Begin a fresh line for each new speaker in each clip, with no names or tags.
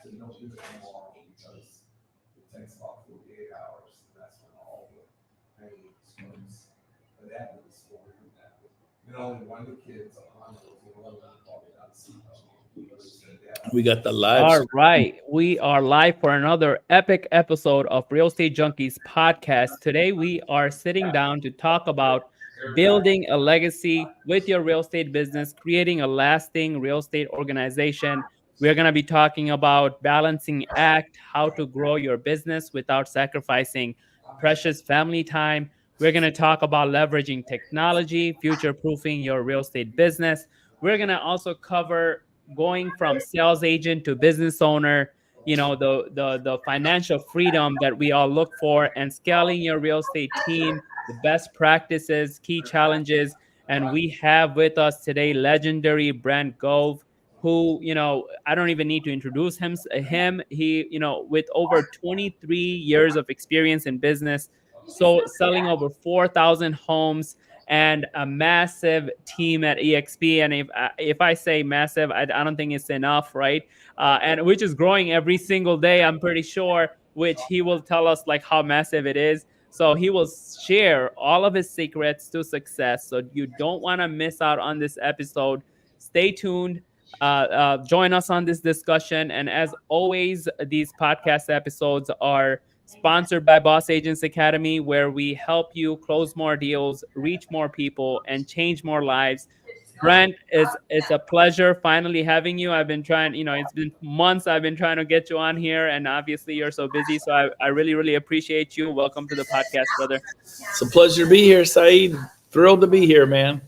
So you don't do it tomorrow because it takes about 48 hours. And that's when all the pain starts. But that was the story of that. Only one of the kids on those,
we got the live.
All right. We are live for another epic episode of Real Estate Junkies Podcast. Today, we are sitting down to talk about building a legacy with your real estate business, creating a lasting real estate organization. We're going to be talking about balancing act, how to grow your business without sacrificing precious family time. We're going to talk about leveraging technology, future-proofing your real estate business. We're going to also cover going from sales agent to business owner, the financial freedom that we all look for, and scaling your real estate team, the best practices, key challenges. And we have with us today legendary Brent Gove, who, I don't even need to introduce him. He, with over 23 years of experience in business, so selling over 4,000 homes and a massive team at EXP. And if I say massive, I don't think it's enough, right? And which is growing every single day, I'm pretty sure, which he will tell us like how massive it is. So he will share all of his secrets to success. So you don't want to miss out on this episode. Stay tuned. Join us on this discussion. And as always, these podcast episodes are sponsored by Boss Agents Academy, where we help you close more deals, reach more people, and change more lives. Brent, it's a pleasure finally having you. I've been trying, it's been months I've been trying to get you on here, and obviously you're so busy. So I really, really appreciate you. Welcome to the podcast, brother.
It's a pleasure to be here, Saeed. Thrilled to be here, man.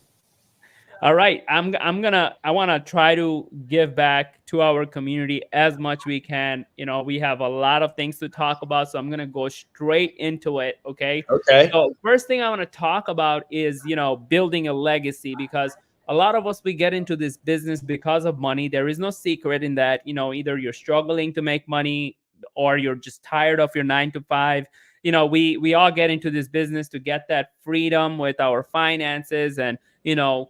All right. I want to try to give back to our community as much we can. We have a lot of things to talk about, so I'm going to go straight into it. Okay. So first thing I want to talk about is, building a legacy, because a lot of us, we get into this business because of money. There is no secret in that, either you're struggling to make money or you're just tired of your 9 to 5. We all get into this business to get that freedom with our finances and,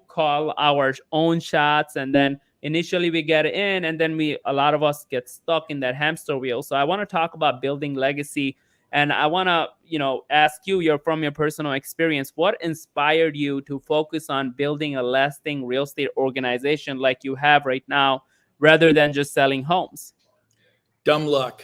call our own shots. And then initially we get in, and then a lot of us get stuck in that hamster wheel. So I want to talk about building legacy. And I want to, ask you, from your personal experience, what inspired you to focus on building a lasting real estate organization like you have right now, rather than just selling homes?
Dumb luck.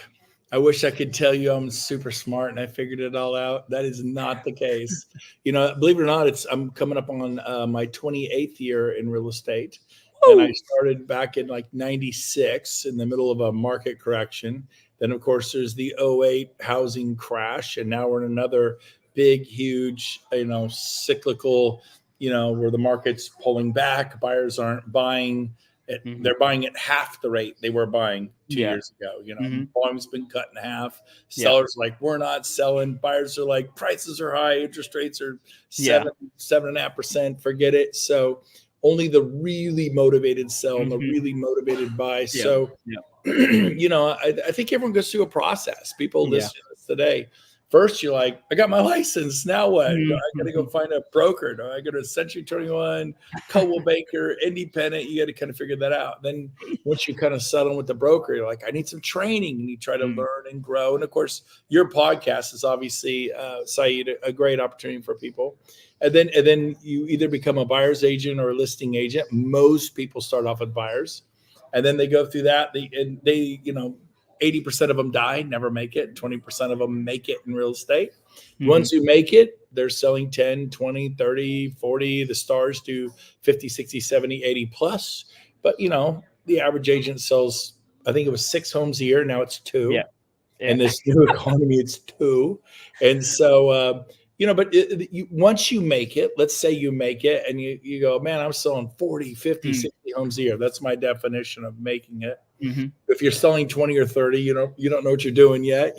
I wish I could tell you I'm super smart and I figured it all out. That is not the case. Believe it or not, I'm coming up on my 28th year in real estate. Woo! And I started back in like 96 in the middle of a market correction. Then, of course, there's the 2008 housing crash. And now we're in another big, huge, cyclical, where the market's pulling back. Buyers aren't buying. They're buying at half the rate they were buying 2 years ago. Volume's been cut in half. Sellers like, we're not selling. Buyers are like, prices are high. Interest rates are 7.5%. Forget it. So only the really motivated sell and the really motivated buy. So, I think everyone goes through a process. People listen to this today. First, you're like, I got my license. Now what? I got to go find a broker. Do I go to Century 21, Coldwell Banker, independent? You got to kind of figure that out. Then once you kind of settle with the broker, you're like, I need some training. And you try to learn and grow. And of course, your podcast is obviously, Saeed, a great opportunity for people. And then you either become a buyer's agent or a listing agent. Most people start off with buyers. And then they go through that. They 80% of them die, never make it. 20% of them make it in real estate. The ones who make it, they're selling 10, 20, 30, 40. The stars do 50, 60, 70, 80 plus. But, the average agent sells, I think it was 6 homes a year. Now it's 2. Yeah. In this new economy, it's 2. And so, but once you make it, let's say you make it and you go, man, I'm selling 40, 50, 60 homes a year. That's my definition of making it. If you're selling 20 or 30, you don't know what you're doing yet.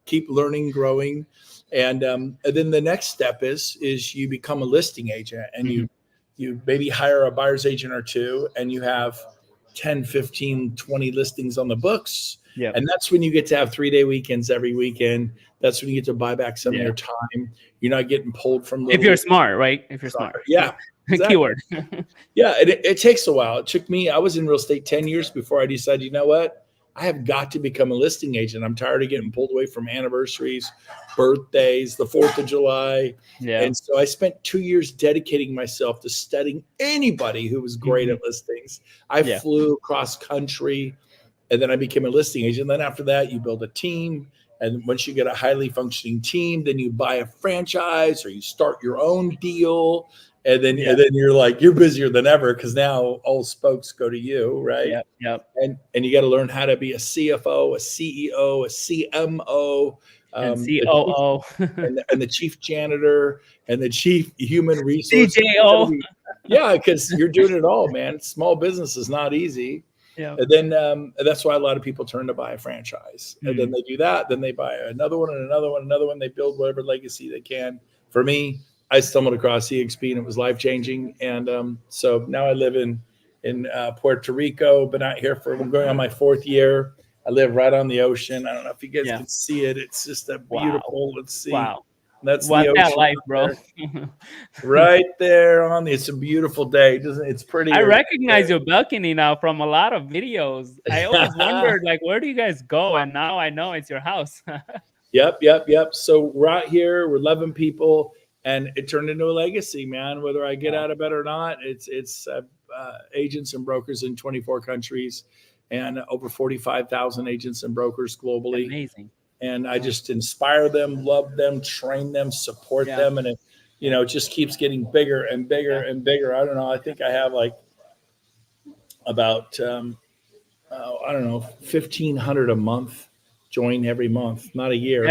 Keep learning, growing. And then the next step is you become a listing agent, and you maybe hire a buyer's agent or 2, and you have 10, 15, 20 listings on the books. Yeah. And that's when you get to have 3-day weekends every weekend. That's when you get to buy back some of your time. You're not getting pulled from.
If you're smart, right? If you're smart.
Yeah. Exactly.
Keyword.
Yeah. It takes a while. It took me, I was in real estate 10 years before I decided, you know what? I have got to become a listing agent. I'm tired of getting pulled away from anniversaries, birthdays, the 4th of July.
Yeah.
And so I spent 2 years dedicating myself to studying anybody who was great at listings. I flew across country, and then I became a listing agent. And then after that, you build a team. And once you get a highly functioning team, then you buy a franchise or you start your own deal. And then you're like, you're busier than ever because now all spokes go to you, right?
Yep.
And you got to learn how to be a CFO, a CEO, a CMO,
and COO,
and the chief janitor and the chief human resource.
CJO.
Yeah, because you're doing it all, man. Small business is not easy.
Yeah.
And then that's why a lot of people turn to buy a franchise. And then they do that. Then they buy another one and another one, another one. They build whatever legacy they can. For me, I stumbled across EXP and it was life-changing. And so now I live in Puerto Rico, been out here I'm going on my 4th year. I live right on the ocean. I don't know if you guys can see it. It's just a beautiful, let's see.
Wow.
That's
What's
the
that
ocean
life, bro?
right there on it's a beautiful day. It's pretty.
I recognize your balcony now from a lot of videos. I always wondered, like, where do you guys go? And now I know it's your house.
Yep. So we're out here. We're 11 people. And it turned into a legacy, man. Whether I get out of it or not, it's agents and brokers in 24 countries and over 45,000 agents and brokers globally.
Amazing.
And I just inspire them, love them, train them, support them. And it just keeps getting bigger and bigger and bigger. I don't know. I think I have like about, 1,500 a month join every month, not a year.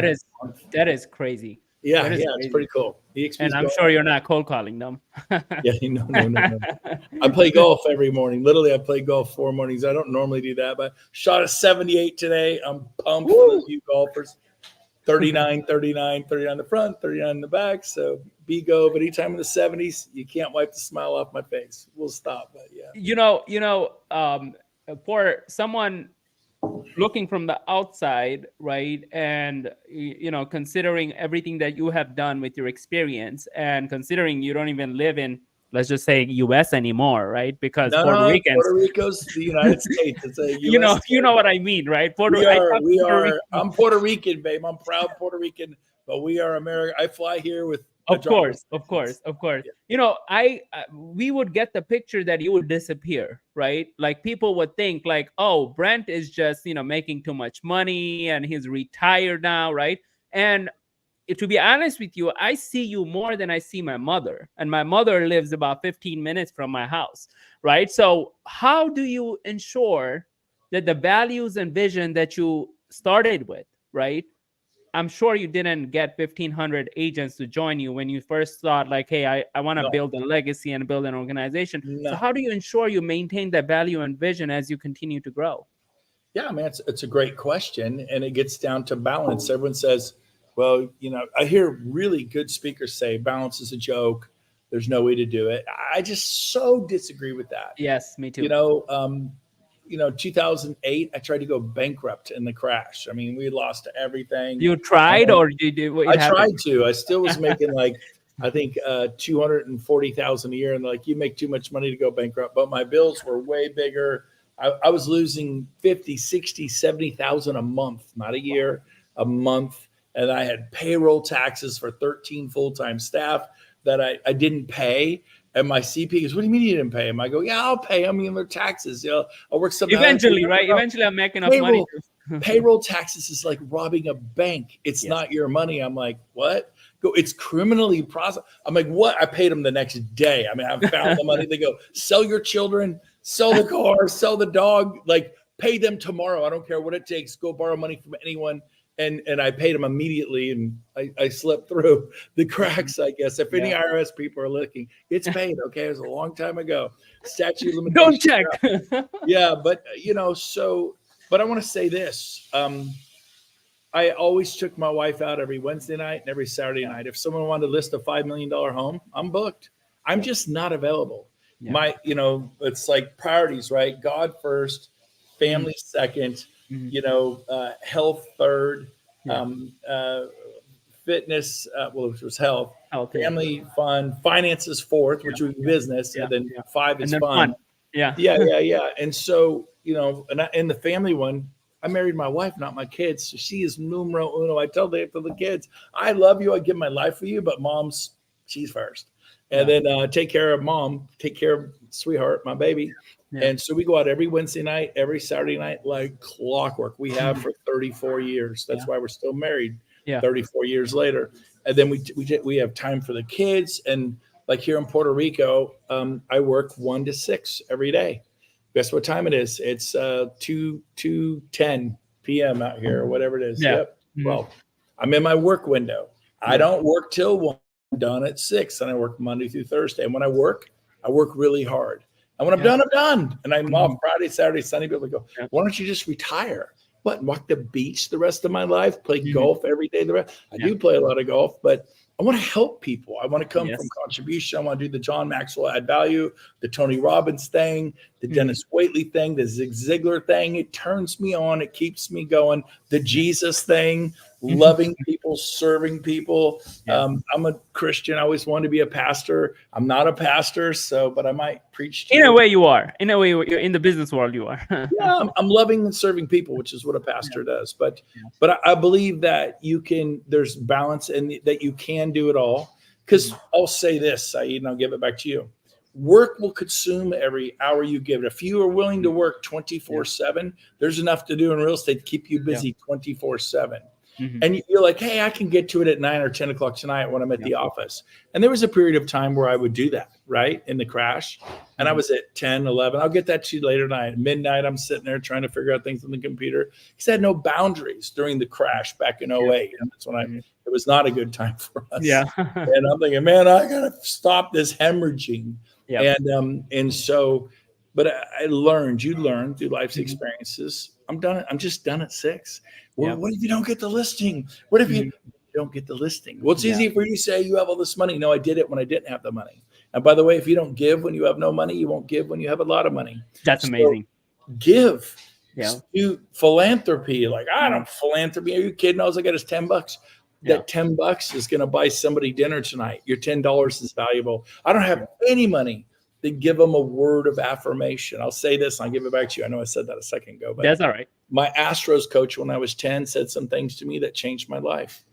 That is crazy.
Yeah, it's pretty cool.
And I'm sure you're not cold calling them.
No. I play golf every morning. Literally, I play golf 4 mornings. I don't normally do that, but shot a 78 today. I'm pumped for you golfers. 39 in the front, 39 in the back. So Gove, but anytime in the 70s, you can't wipe the smile off my face. We'll stop, but yeah.
For someone looking from the outside, right, and considering everything that you have done with your experience, and considering you don't even live in, let's just say, U.S. anymore, right? Because Puerto
Rico's the United States. It's a U.S.
you know what I mean, right?
We are. I'm Puerto Rican, babe. I'm proud Puerto Rican, but we are American. I fly here with.
Of course. Yeah. We would get the picture that you would disappear, right? Like people would think like, oh, Brent is just, making too much money and he's retired now, right? And to be honest with you, I see you more than I see my mother. And my mother lives about 15 minutes from my house, right? So how do you ensure that the values and vision that you started with, right? I'm sure you didn't get 1,500 agents to join you when you first thought like, hey, I want to build a legacy and build an organization. No. So how do you ensure you maintain that value and vision as you continue to grow?
Yeah, man, it's a great question. And it gets down to balance. Everyone says, well, I hear really good speakers say balance is a joke. There's no way to do it. I just so disagree with that.
Yes, me too.
2008, I tried to go bankrupt in the crash. I mean, we lost everything.
You tried, or did you?
I tried to. I still was making like, I think $240,000 a year, and like, you make too much money to go bankrupt. But my bills were way bigger. I was losing 50, 60, 70,000 a month, not a year, a month. And I had payroll taxes for 13 full-time staff that I didn't pay. And my CP goes, what do you mean you didn't pay them? I go, yeah, I'll pay them. Their taxes. I'll work something
eventually, right? Eventually, I'm making enough money.
Payroll taxes is like robbing a bank. It's not your money. I'm like, what? Go. It's criminally processed. I'm like, what? I paid them the next day. I mean, I found the money. They go, sell your children, sell the car, sell the dog. Like, pay them tomorrow. I don't care what it takes. Go borrow money from anyone. And I paid them immediately, and I slipped through the cracks, I guess. If any IRS people are looking, it's paid, okay? It was a long time ago. Statute of limitations.
Don't check.
Yeah, but, but I want to say this. I always took my wife out every Wednesday night and every Saturday night. If someone wanted to list a $5 million home, I'm booked. I'm just not available. Yeah. It's like priorities, right? God first, family second. Health third, fitness, which was health, family, fun, finances fourth, which would be business, and then 5 is fun. Yeah. And so, in the family one, I married my wife, not my kids. So she is numero uno. I tell the kids, I love you. I give my life for you, but she's first. And then take care of mom, take care of sweetheart, my baby. Yeah. And so we go out every Wednesday night, every Saturday night, like clockwork. We have for 34 years. That's why we're still married 34 years later. And then we have time for the kids. And like here in Puerto Rico, I work 1 to 6 every day. Guess what time it is? It's 2:10 p.m. out here, or whatever it is. Yeah. Yep. Mm-hmm. Well, I'm in my work window. I don't work till 1. Done at 6, and I work Monday through Thursday. And when I work really hard. And when I'm done, I'm done. And I'm off Friday, Saturday, Sunday. People go, why don't you just retire? What, walk the beach the rest of my life? Play golf every day? I do play a lot of golf, but I want to help people. I want to come from contribution. I want to do the John Maxwell add value, the Tony Robbins thing, the Dennis Waitley thing, the Zig Ziglar thing. It turns me on. It keeps me going. The Jesus thing, loving people, serving people. I'm a Christian. I always wanted to be a pastor. I'm not a pastor, but I might preach to
you. In a way you are. In a way, you're in the business world, you are.
I'm loving and serving people, which is what a pastor does. But I believe that there's balance and that you can do it all. Because I'll say this, Saeed, and I'll give it back to you. Work will consume every hour you give it. If you are willing to work 24/7, there's enough to do in real estate to keep you busy 24/7. Mm-hmm. And you're like, hey, I can get to it at 9 or 10 o'clock tonight when I'm at the office. And there was a period of time where I would do that, right, in the crash. And I was at 10, 11. I'll get that to you later tonight. At midnight, I'm sitting there trying to figure out things on the computer. Because I had no boundaries during the crash back in 08. And that's when it was not a good time for us. Yeah. And I'm thinking, man, I got to stop this hemorrhaging. Yep. And so, but I learned, you learn through life's experiences. I'm done. I'm just done at 6. Well, what if you don't get the listing? What if you don't get the listing? Well, it's easy for you to say you have all this money. No, I did it when I didn't have the money. And by the way, if you don't give when you have no money, you won't give when you have a lot of money.
That's amazing.
Give. Yeah. Do philanthropy. Like, I don't philanthropy. Are you kidding? All I got is $10. That $10 is going to buy somebody dinner tonight. Your $10 is valuable. I don't have any money. Then give them a word of affirmation. I'll say this, and I'll give it back to you. I know I said that a second ago, but
that's all right.
My Astros coach, when I was 10, said some things to me that changed my life.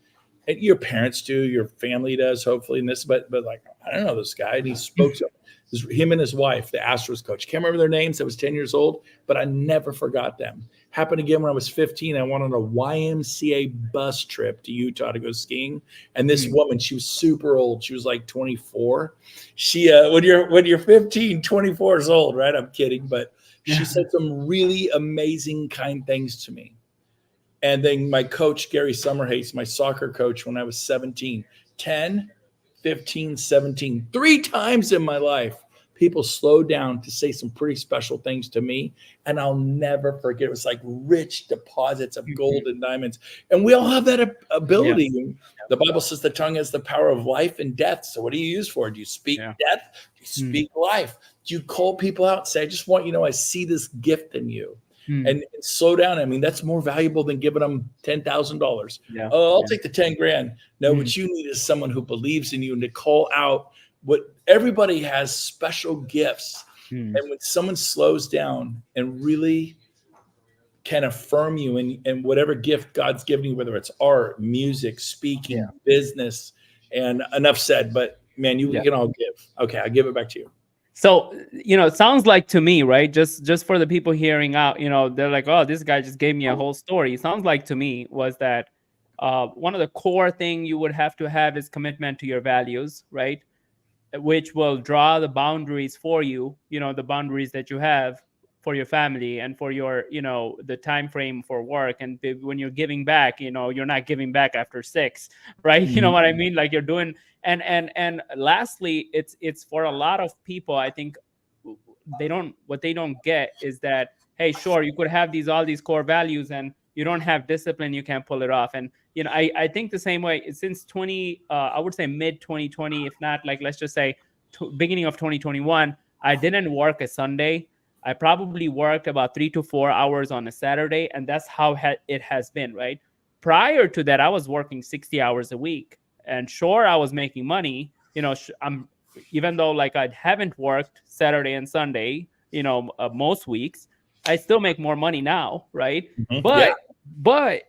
And your parents do, your family does, hopefully, in this, but like, I don't know this guy. And he spoke to him and his wife, the Astros coach. Can't remember their names. I was 10 years old, but I never forgot them. Happened again when I was 15. I went on a YMCA bus trip to Utah to go skiing. And this woman, she was super old. She was like 24. She, when you're 15, 24 years old, right? I'm kidding. But she said some really amazing, kind things to me. And then my coach, Gary Summerhays, my soccer coach, when I was 17, 10, 15, 17, 3 times in my life, people slowed down to say some pretty special things to me. And I'll never forget. It was like rich deposits of gold and diamonds. And we all have that ability. Yeah. The Bible says the tongue has the power of life and death. So what do you use for? Do you speak death? Do you speak life? Do you call people out and say, I just want you to know I see this gift in you? And slow down. I mean, that's more valuable than giving them $10,000. Yeah. Oh, I'll take the 10 grand. No, what you need is someone who believes in you and to call out what everybody has special gifts. And when someone slows down and really can affirm you in whatever gift God's given you, whether it's art, music, speaking, business, and enough said, but man, you can all give. Okay. I'll give it back to you.
So, it sounds like to me, right? Just for the people hearing out, they're like, oh, this guy just gave me a whole story. It sounds like to me was that one of the core thing you would have to have is commitment to your values, right? Which will draw the boundaries for you, the boundaries that you have for your family and for your, the time frame for work. And when you're giving back, you're not giving back after 6, right? You know what I mean? Like you're doing. And lastly, it's for a lot of people, I think what they don't get is that, hey, sure, you could have all these core values and you don't have discipline, you can't pull it off. And, I think the same way since I would say mid 2020, if not like, let's just say beginning of 2021, I didn't work a Sunday. I probably worked about 3 to 4 hours on a Saturday. And that's how it has been, right? Prior to that, I was working 60 hours a week. And sure, I was making money, even though like I haven't worked Saturday and Sunday, most weeks, I still make more money now, right?
Mhm.
But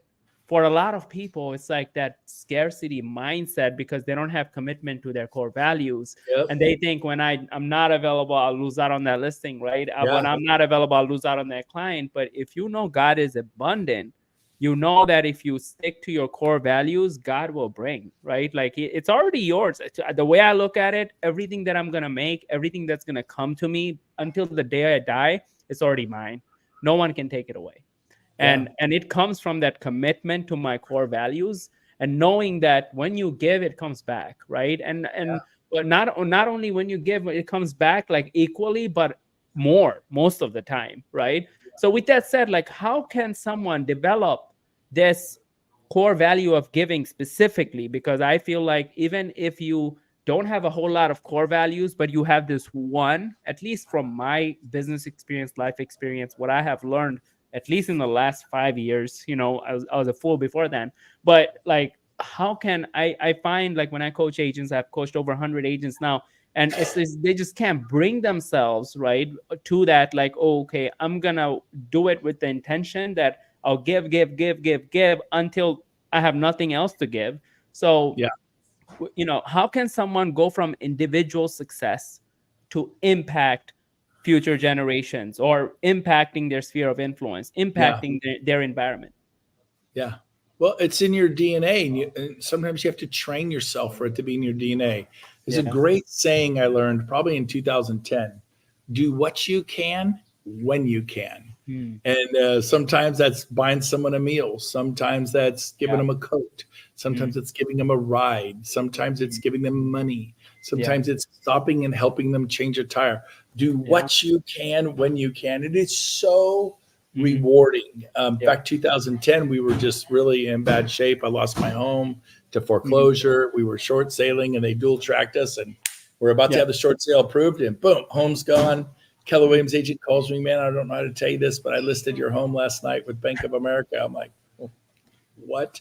for a lot of people, it's like that scarcity mindset because they don't have commitment to their core values.
Yep.
And they think when I'm not available, I'll lose out on that listing, right? When
Yeah.
I'm not available, I'll lose out on that client. But if you know God is abundant, you know that if you stick to your core values, God will bring, right? Like it's already yours. The way I look at it, everything that I'm going to make, everything that's going to come to me until the day I die, it's already mine. No one can take it away. And it comes from that commitment to my core values and knowing that when you give, it comes back, right? But not only when you give, it comes back like equally, but more most of the time, right? So with that said, like how can someone develop this core value of giving specifically? Because I feel like even if you don't have a whole lot of core values, but you have this one, at least from my business experience, life experience, what I have learned, at least in the last 5 years, I was a fool before then, but like, how can I find, like when I coach agents, I've coached over 100 agents now, and they just can't bring themselves right to that, like, oh, okay, I'm gonna do it with the intention that I'll give until I have nothing else to give. So, how can someone go from individual success to impact future generations or impacting their sphere of influence, impacting their environment?
Yeah. Well, it's in your DNA, and sometimes you have to train yourself for it to be in your DNA. There's a great saying I learned probably in 2010: do what you can when you can. And sometimes that's buying someone a meal. Sometimes that's giving them a coat. Sometimes it's giving them a ride. Sometimes it's giving them money. Sometimes it's stopping and helping them change a tire. Do what you can when you can. It is so rewarding. Back 2010, we were just really in bad shape. I lost my home to foreclosure. We were short sailing and they dual tracked us, and we're about to have the short sale approved, and boom, home's gone. Keller Williams agent calls me, man, I don't know how to tell you this, but I listed your home last night with Bank of America. I'm like, what?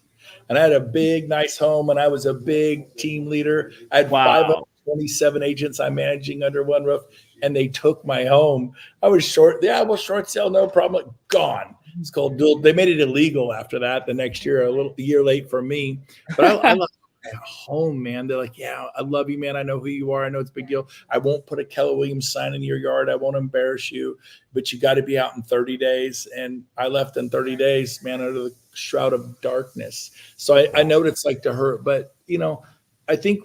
And I had a big, nice home, and I was a big team leader. I had 527 agents I'm managing under one roof, and they took my home. I was short. Short sale, no problem. Like, gone. It's called dual. They made it illegal after that the next year, a year late for me. But I love my home, man. They're like, yeah, I love you, man. I know who you are. I know it's a big deal. I won't put a Keller Williams sign in your yard. I won't embarrass you, but you got to be out in 30 days. And I left in 30 days, man, under the shroud of darkness. So I know what it's like to hurt. But, I think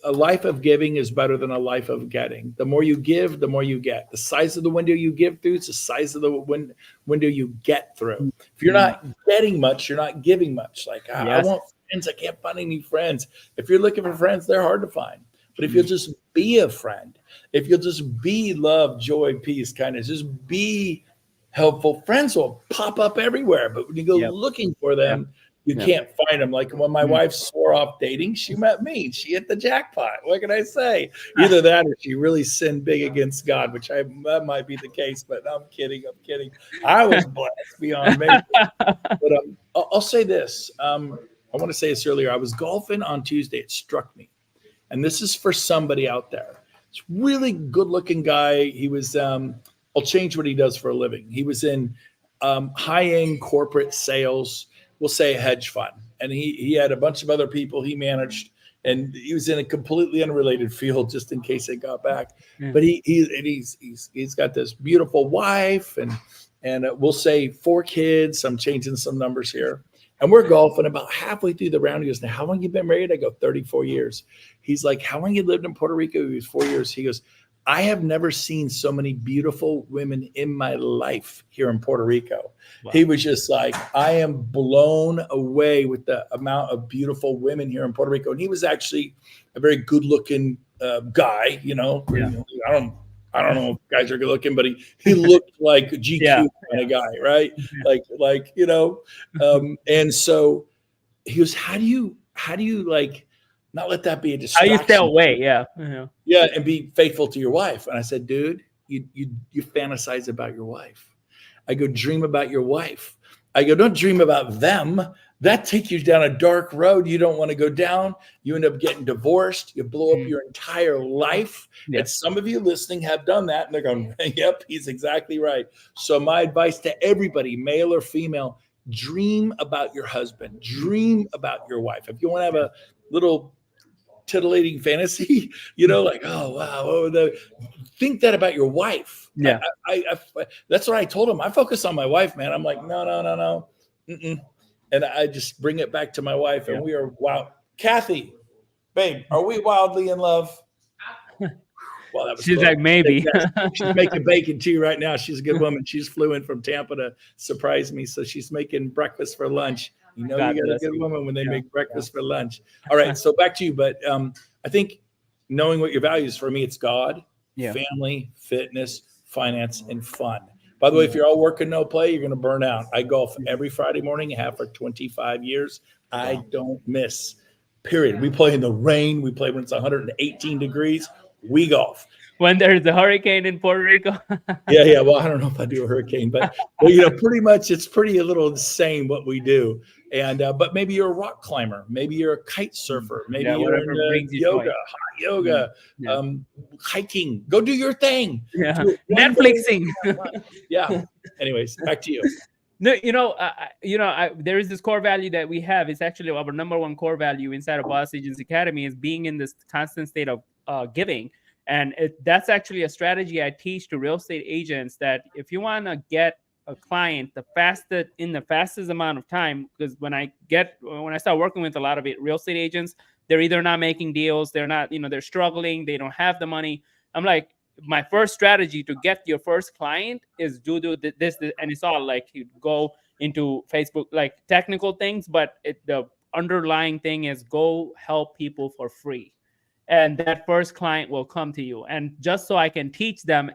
a life of giving is better than a life of getting. The more you give, the more you get. The size of the window you give through is the size of the window you get through. If you're not getting much, you're not giving much. Like, I want friends. I can't find any friends. If you're looking for friends, they're hard to find. But if you'll just be a friend, if you'll just be love, joy, peace, kindness, just be helpful, friends will pop up everywhere. But when you go looking for them, you can't find them. Like when my wife swore off dating, she met me. She hit the jackpot. What can I say? Either that or she really sinned big against God, which that might be the case, but I'm kidding. I was blessed beyond measure. But I'll say this. I want to say this earlier. I was golfing on Tuesday. It struck me. And this is for somebody out there. It's a really good-looking guy. He was, I'll change what he does for a living. He was in high-end corporate sales, we'll say a hedge fund. And he had a bunch of other people he managed, and he was in a completely unrelated field, just in case they got back. But he's got this beautiful wife, and we'll say 4 kids. I'm changing some numbers here. And we're golfing. About halfway through the round, he goes, now, how long you been married? I go, 34 years. He's like, how long you lived in Puerto Rico? He was 4 years. He goes, I have never seen so many beautiful women in my life here in Puerto Rico. Wow. He was just like, I am blown away with the amount of beautiful women here in Puerto Rico. And he was actually a very good looking guy, I don't know if guys are good looking, but he looked like a GQ kind of guy, right? And so he goes, how do you like not let that be a distraction?
How you stay away,
yeah, and be faithful to your wife. And I said, dude, you fantasize about your wife. I go, dream about your wife. I go, don't dream about them. that takes you down a dark road you don't want to go down. You end up getting divorced. You blow up your entire life.
Yeah.
And some of you listening have done that. And they're going, yep, he's exactly right. So my advice to everybody, male or female, dream about your husband. Dream about your wife. If you want to have a little titillating fantasy, like, oh, wow. Think that about your wife.
Yeah.
I that's what I told him. I focus on my wife, man. I'm like, no. Mm-mm. And I just bring it back to my wife, and we are wow. Kathy, babe, are we wildly in love? Well, that was
she's
close.
Like, maybe.
She's making bacon tea right now. She's a good woman. She's flew in from Tampa to surprise me. So she's making breakfast for lunch. You got a good woman when they make breakfast for lunch. All right. So back to you. But I think knowing what your values, for me, it's God, family, fitness, finance, and fun. By the way, if you're all work and no play, you're going to burn out. I golf every Friday morning. I have for 25 years. I don't miss, period. We play in the rain. We play when it's 118 degrees. We golf.
When there's a hurricane in Puerto Rico.
Yeah. Well, I don't know if I do a hurricane, but pretty much it's pretty a little the same what we do. And but maybe you're a rock climber, maybe you're a kite surfer, maybe you're into yoga, hot yoga, hiking. Go do your thing.
Yeah. Netflixing.
Yeah. Anyways, back to you.
No, there is this core value that we have. It's actually our number one core value inside of Boss Agents Academy is being in this constant state of giving. And that's actually a strategy I teach to real estate agents, that if you want to get a client the fastest amount of time, because when I start working with a lot of real estate agents, they're either not making deals, they're not, they're struggling, they don't have the money. I'm like, my first strategy to get your first client is do this, and it's all like you go into Facebook, like technical things, but the underlying thing is go help people for free. And that first client will come to you. And just so I can teach them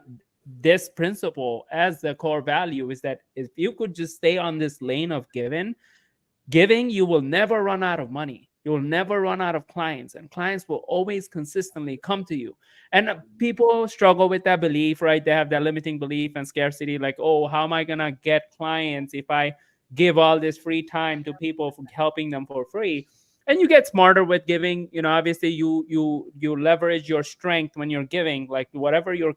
this principle as the core value is that if you could just stay on this lane of giving, you will never run out of money. You will never run out of clients, and clients will always consistently come to you. And people struggle with that belief, right? They have that limiting belief and scarcity, like, oh, how am I going to get clients if I give all this free time to people for helping them for free? And you get smarter with giving. Obviously you leverage your strength when you're giving, like whatever your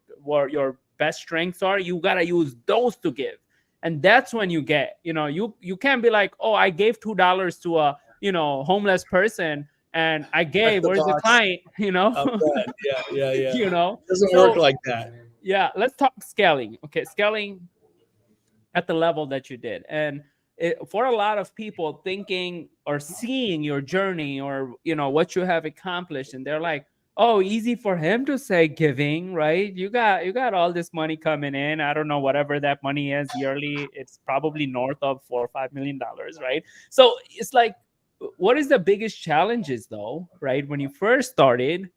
best strengths are, you got to use those to give. And that's when you get, you can't be like, oh, I gave $2 to a, homeless person and I gave, where's the client, Yeah.
It doesn't work like that.
Yeah. Let's talk scaling. Okay. Scaling at the level that you did. And for a lot of people thinking or seeing your journey or, what you have accomplished, and they're like, oh, easy for him to say giving, right? You got all this money coming in. I don't know, whatever that money is yearly, it's probably north of $4 or $5 million, right? So it's like, what is the biggest challenges though, right? When you first started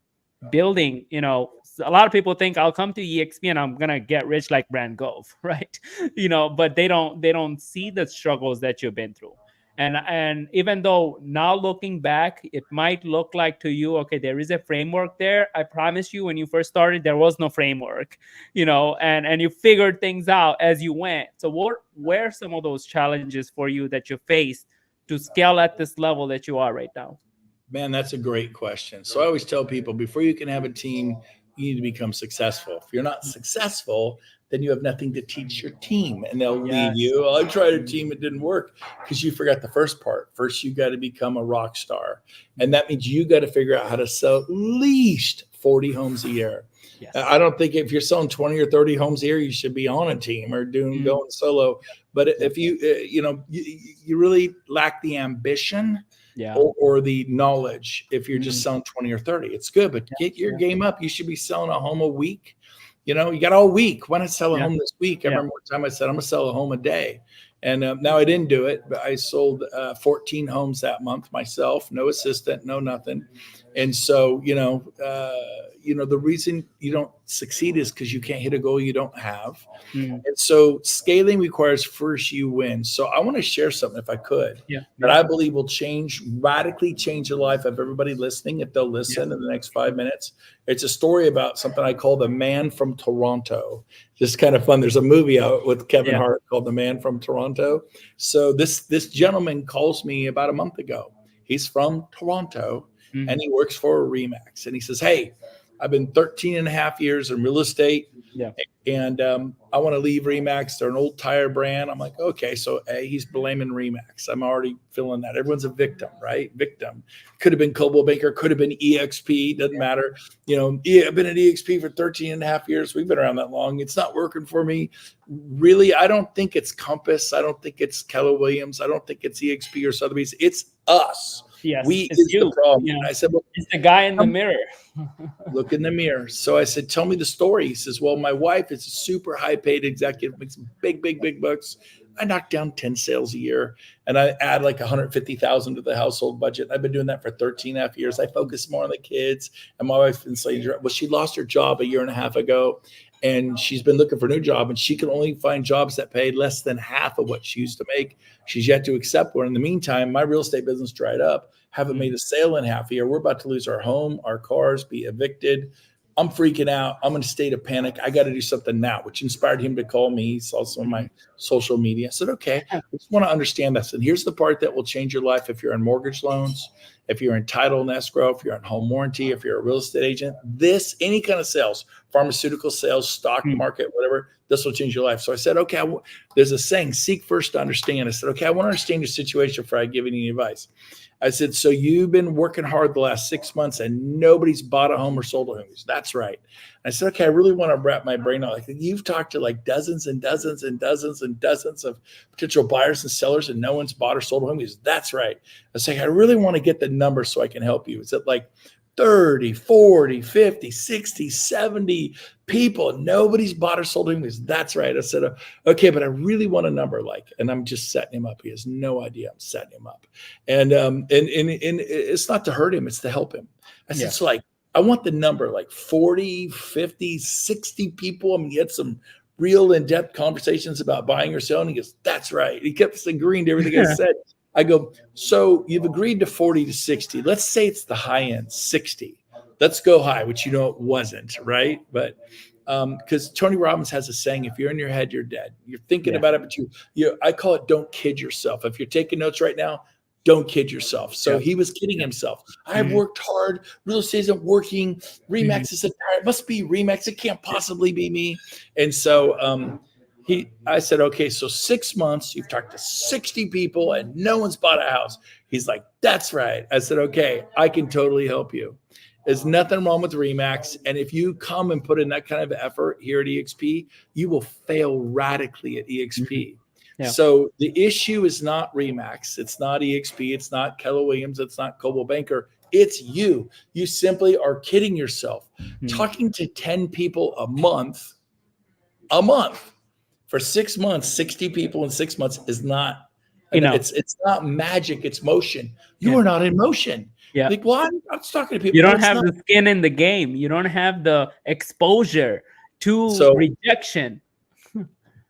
building, a lot of people think I'll come to EXP and I'm gonna get rich like Brent Gove, right? But they don't see the struggles that you've been through. And even though now looking back, it might look like to you, okay, there is a framework there. I promise you, when you first started, there was no framework, and you figured things out as you went. So what were some of those challenges for you that you faced to scale at this level that you are right now?
Man, that's a great question. So I always tell people, before you can have a team, you need to become successful. If you're not successful, then you have nothing to teach your team, and they'll leave you. I tried a team, it didn't work, because you forgot the first part. First, you got to become a rock star. And that means you got to figure out how to sell at least 40 homes a year. Yes. I don't think if you're selling 20 or 30 homes a year, you should be on a team or going solo. But if you, you really lack the ambition or the knowledge, if you're just selling 20 or 30, it's good, but get your game up. You should be selling a home a week. You got all week. Why not sell a home this week? I remember one time I said, I'm going to sell a home a day. And now I didn't do it, but I sold 14 homes that month myself, no assistant, no nothing. And so, the reason you don't succeed is because you can't hit a goal you don't have.
Mm.
And so scaling requires first you win. So I want to share something, if I could, that I believe will radically change the life of everybody listening, if they'll listen in the next 5 minutes. It's a story about something I call the Man from Toronto. Just kind of fun. There's a movie out with Kevin Hart called The Man from Toronto. So this gentleman calls me about a month ago. He's from Toronto. And he works for Remax. And he says, hey, I've been 13 and a half years in real estate. And I want to leave Remax. They're an old tire brand. I'm like, okay. So he's blaming Remax. I'm already feeling that. Everyone's a victim, right? Victim. Could have been Coldwell Banker. Could have been EXP. Doesn't matter. I've been at EXP for 13 and a half years. We've been around that long. It's not working for me. Really, I don't think it's Compass. I don't think it's Keller Williams. I don't think it's EXP or Sotheby's. It's us.
Yes,
it's you. The problem. I said, well,
it's the guy in the mirror.
Look in the mirror. So I said, tell me the story. He says, well, my wife is a super high paid executive, makes big bucks. I knock down 10 sales a year and I add like 150,000 to the household budget. I've been doing that for 13 and a half years. I focus more on the kids, and my wife's been saying, well, she lost her job a year and a half ago. And she's been looking for a new job, and she can only find jobs that pay less than half of what she used to make. She's yet to accept one. In the meantime, my real estate business dried up. Haven't made a sale in half a year. We're about to lose our home, our cars, be evicted. I'm freaking out. I'm in a state of panic. I got to do something now, which inspired him to call me. He saw some of my social media. I said, okay, I just want to understand this. And here's the part that will change your life if you're in mortgage loans, if you're in title and escrow, if you're in home warranty, if you're a real estate agent, any kind of sales, pharmaceutical sales, stock market, whatever, this will change your life. So I said, okay, there's a saying, seek first to understand. I said, okay, I want to understand your situation before I give you any advice. I said, so you've been working hard the last 6 months and nobody's bought a home or sold a home. He said, that's right. I said, okay, I really want to wrap my brain out. Like, you've talked to like dozens and dozens and dozens and dozens of potential buyers and sellers and no one's bought or sold a home. He said, that's right. I was like, I really want to get the numbers so I can help you. Is it like 30, 40, 50, 60, 70 people? Nobody's bought or sold him. He said, that's right. I said, okay, but I really want a number and I'm just setting him up. He has no idea I'm setting him up. And it's not to hurt him. It's to help him. I said, so like, I want the number like 40, 50, 60 people. I mean, he had some real in-depth conversations about buying or selling. He goes, that's right. He kept agreeing to everything I said. I go, so you've agreed to 40 to 60. Let's say it's the high end, 60. Let's go high, which it wasn't, right? But because Tony Robbins has a saying, if you're in your head, you're dead. You're thinking about it, but I call it don't kid yourself. If you're taking notes right now, don't kid yourself. So he was kidding himself. I've worked hard. Real estate isn't working. Remax is it must be Remax. It can't possibly be me. And so I said, okay, so 6 months, you've talked to 60 people and no one's bought a house. He's like, that's right. I said, okay, I can totally help you. There's nothing wrong with Remax. And if you come and put in that kind of effort here at EXP, you will fail radically at EXP. Yeah. So the issue is not Remax. It's not EXP. It's not Keller Williams. It's not Coldwell Banker. It's you. You simply are kidding yourself. Talking to 10 people a month for 6 months, 60 people in 6 months is not, it's not magic. It's motion. You are not in motion.
Yeah.
Like, well, I'm just talking to people.
You don't have the skin in the game. You don't have the exposure to rejection.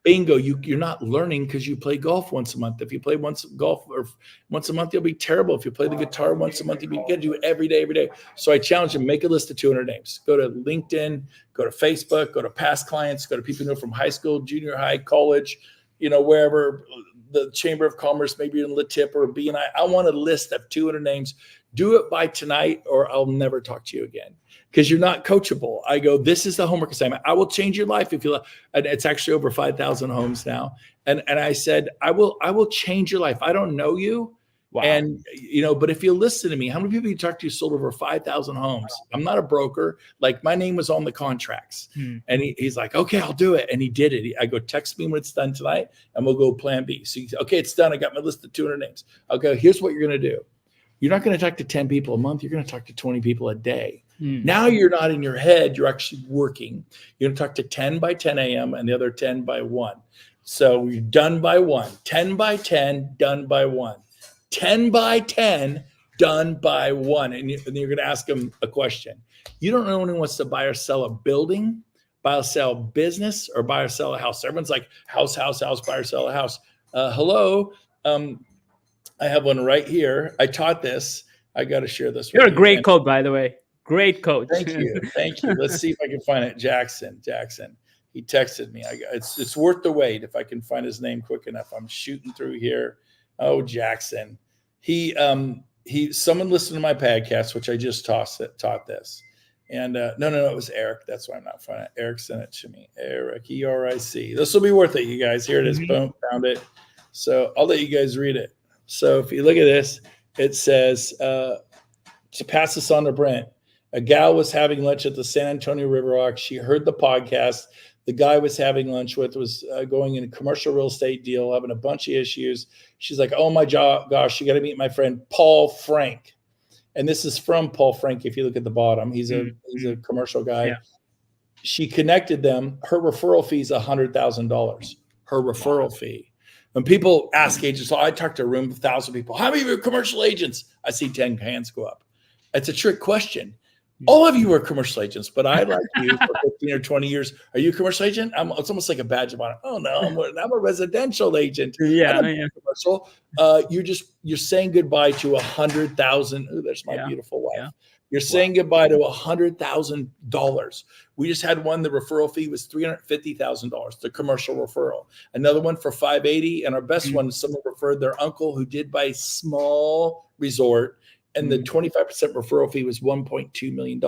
Bingo. You're not learning because you play golf once a month. If you play once a month, you'll be terrible. If you play the guitar once a month, you got to do it every day. So I challenge you, make a list of 200 names. Go to LinkedIn, go to Facebook, go to past clients, go to people you know from high school, junior high, college, wherever, the Chamber of Commerce, maybe in La Tip or BNI. I want a list of 200 names. Do it by tonight or I'll never talk to you again because you're not coachable. I go, this is the homework assignment. I will change your life if you love. And it's actually over 5,000 homes now. And I said, I will change your life. I don't know you. Wow. And, but if you listen to me, how many people you talked to sold over 5,000 homes? I'm not a broker. Like my name was on the contracts. And he's like, okay, I'll do it. And he did it. I go, text me when it's done tonight and we'll go plan B. So okay, it's done. I got my list of 200 names. I'll go, here's what you're going to do. You're not going to talk to 10 people a month. You're going to talk to 20 people a day. Now you're not in your head. You're actually working. You're going to talk to 10 by 10 a.m. and the other 10 by 1. So you're done by 1. 10 by 10, done by 1. 10 by 10, done by one. And you're going to ask them a question. You don't know anyone wants to buy or sell a building, buy or sell business, or buy or sell a house. Everyone's like house, buy or sell a house. Hello. I have one right here. I taught this. I got to share this.
You're a great coach, by the way. Great coach.
Thank you. Let's see if I can find it. Jackson. He texted me. It's worth the wait if I can find his name quick enough. I'm shooting through here. Oh, Jackson. Someone listened to my podcast, which I just taught this. And no, it was Eric. That's why I'm not finding it. Eric sent it to me. Eric, ERIC. This will be worth it, you guys. Here it is. Boom, found it. So I'll let you guys read it. So if you look at this, it says, to pass this on to Brent, a gal was having lunch at the San Antonio Riverwalk. She heard the podcast. The guy was having lunch with was going in a commercial real estate deal, having a bunch of issues. She's like, oh my gosh, you got to meet my friend, Paul Frank. And this is from Paul Frank. If you look at the bottom, he's a commercial guy. Yeah. She connected them. Her referral fee is $100,000. Her referral fee. When people ask agents, so I talked to a room of 1,000 people. How many of you are commercial agents? I see 10 hands go up. It's a trick question. All of you are commercial agents, but I like you for 15 or 20 years. Are you a commercial agent? It's almost like a badge of honor. Oh no, I'm a residential agent. Commercial. You're saying goodbye to 100,000. Oh, there's my beautiful wife. Yeah. You're saying goodbye to $100,000. We just had one. The referral fee was $350,000. The commercial referral. Another one for $580,000, and our best one is someone referred their uncle who did buy a small resort. And the 25% referral fee was $1.2 million.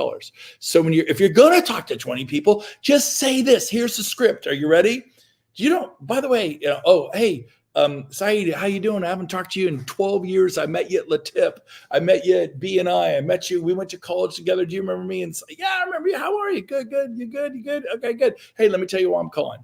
So if you're going to talk to 20 people, just say this. Here's the script. Are you ready? By the way, hey, Saeed, how you doing? I haven't talked to you in 12 years. I met you at Latip. I met you at BNI. I met you. We went to college together. Do you remember me? And say, yeah, I remember you. How are you? Good. You good? Okay, good. Hey, let me tell you why I'm calling.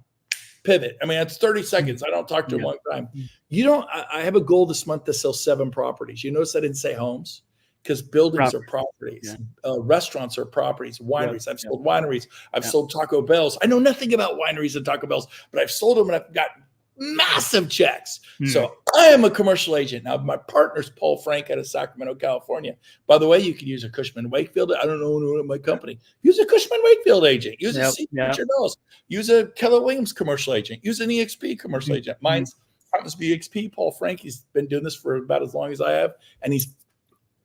Pivot. I mean, it's 30 seconds. I don't talk to him one time. I have a goal this month to sell 7 properties. You notice I didn't say homes. Because buildings are properties, restaurants are properties, wineries. I've sold wineries. I've sold Taco Bells. I know nothing about wineries and Taco Bells, but I've sold them and I've got massive checks. So I am a commercial agent. Now, my partner's Paul Frank out of Sacramento, California. By the way, you can use a Cushman Wakefield. I don't know my company. Use a Cushman Wakefield agent. Use a Richard Ellis. Use a Keller Williams commercial agent. Use an EXP commercial agent. Mine's happens to be EXP. Paul Frank, he's been doing this for about as long as I have. And he's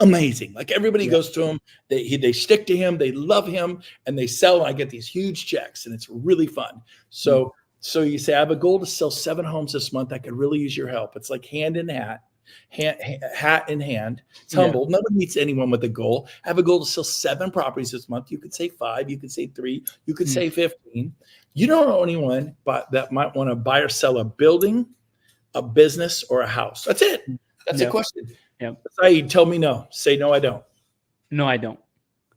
amazing. Like everybody goes to him, they stick to him, they love him, and they sell. And I get these huge checks, and it's really fun. So you say, I have a goal to sell 7 homes this month. I could really use your help. It's like hand in hat in hand. It's humble. Nobody meets anyone with a goal. I have a goal to sell 7 properties this month. You could say 5, you could say 3, you could say 15. You don't know anyone that might want to buy or sell a building, a business, or a house. That's it. That's a question. Yeah. Saeed, tell me no. Say no, I don't.
No, I don't.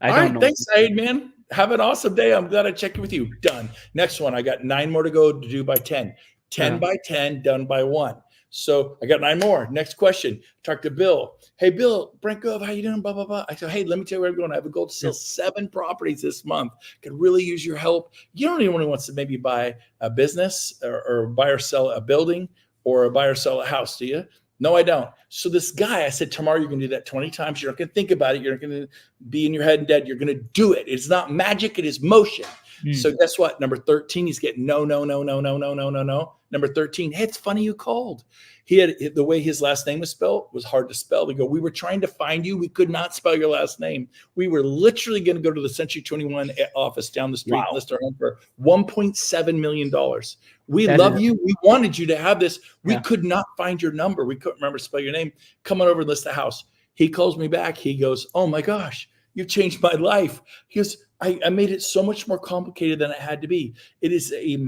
All right, thanks, Saeed, man. Have an awesome day. I'm glad I checked in with you. Done. Next one. I got 9 more to go to do by 10. 10 by 10, done by 1. So I got 9 more. Next question. Talk to Bill. Hey, Bill, Brent Gove, how you doing? Blah, blah, blah. I said, hey, let me tell you where I'm going. I have a goal to sell 7 properties this month. Could really use your help. You don't need anyone who wants to maybe buy a business or buy or sell a building or buy or sell a house, do you? No, I don't. So this guy, I said, tomorrow you're going to do that 20 times. You're not going to think about it. You're not going to be in your head and dead. You're going to do it. It's not magic. It is motion. So guess what? Number 13, he's getting no. Number 13, hey, it's funny you called. He had the way his last name was spelled was hard to spell. They go, we were trying to find you. We could not spell your last name. We were literally going to go to the Century 21 office down the street and list our home for $1.7 million. We love you. We wanted you to have this. We could not find your number. We couldn't remember to spell your name. Come on over and list the house. He calls me back. He goes, oh my gosh, you've changed my life. He goes, I made it so much more complicated than it had to be.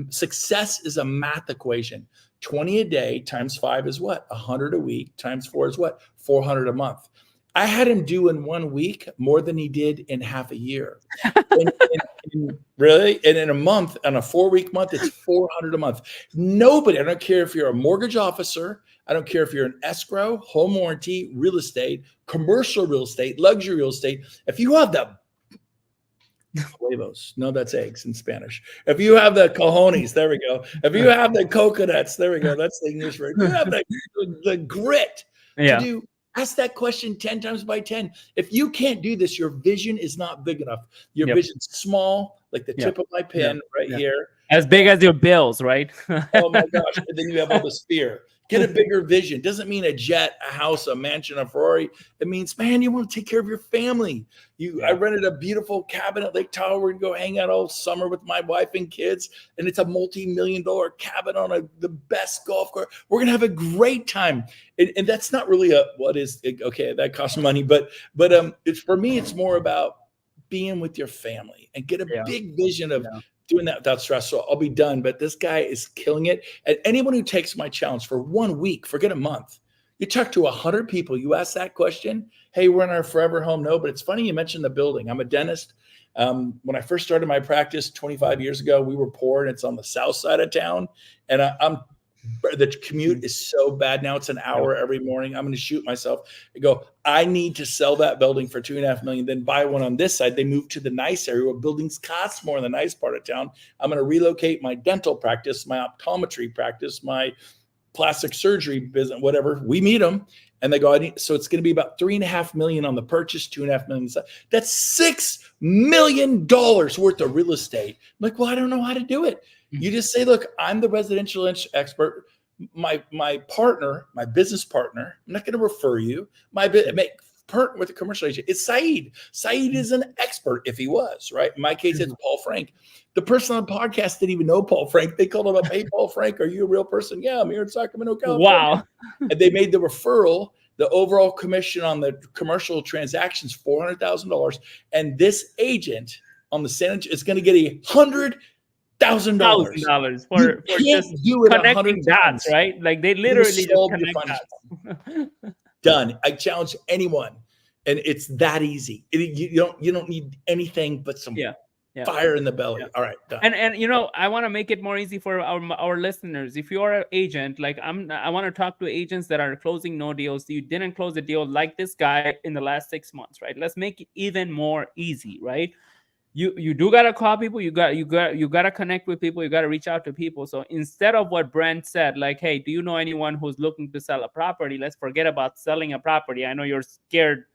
Success is a math equation. 20 a day times 5 is what? 100 a week times 4 is what? 400 a month. I had him do in 1 week more than he did in half a year. Really? And in a month, on a 4-week month, it's 400 a month. Nobody, I don't care if you're a mortgage officer, I don't care if you're an escrow, home warranty, real estate, commercial real estate, luxury real estate. If you have the huevos, no, that's eggs in Spanish. If you have the cojones, there we go. If you have the coconuts, there we go. That's the English word. You have the grit to do Ask that question 10 times by 10. If you can't do this, your vision is not big enough. Your vision's small, like the tip of my pen right here.
As big as your bills, right?
Oh my gosh. And then you have all this fear. Get a bigger vision. Doesn't mean a jet, a house, a mansion, a Ferrari. It means, man, you want to take care of your family. I rented a beautiful cabin at Lake Tahoe. We're going to go hang out all summer with my wife and kids. And it's a multi-million-dollar cabin on the best golf course. We're going to have a great time. And that's not really okay, that costs money. But it's, for me, it's more about being with your family and get a big vision of doing that without stress. So I'll be done. But this guy is killing it. And anyone who takes my challenge for 1 week, forget a month. You talk to 100 people. You ask that question. Hey, we're in our forever home. No, but it's funny you mentioned the building. I'm a dentist. When I first started my practice 25 years ago, we were poor, and it's on the south side of town. And the commute is so bad now. It's an hour every morning. I'm going to shoot myself. I go, I need to sell that building for $2.5 million, then buy one on this side. They moved to the nice area where buildings cost more in the nice part of town. I'm going to relocate my dental practice, my optometry practice, my plastic surgery business, whatever. We meet them and they go, so it's going to be about $3.5 million on the purchase, $2.5 million. That's $6 million worth of real estate. I'm like, well, I don't know how to do it. You just say, look, I'm the residential expert. My partner, my business partner, I'm not going to refer you. My partner with a commercial agent, it's Saeed. Saeed is an expert if he was, right? In my case, it's Paul Frank. The person on the podcast didn't even know Paul Frank. They called him up, hey, Paul Frank, are you a real person? Yeah, I'm here in Sacramento, California. Wow. And they made the referral. The overall commission on the commercial transactions, $400,000. And this agent on the San Antonio is going to get $100,000 for
just connecting dots, right? Like they literally just connect dots.
Done. I challenge anyone, and it's that easy. You don't need anything but some fire in the belly. All right, done.
And I want to make it more easy for our listeners. If you are an agent, like I want to talk to agents that are closing no deals. You didn't close a deal like this guy in the last 6 months, right? Let's make it even more easy, right? You do gotta call people. You gotta connect with people. You gotta reach out to people. So instead of what Brent said, like, hey, do you know anyone who's looking to sell a property? Let's forget about selling a property. I know you're scared.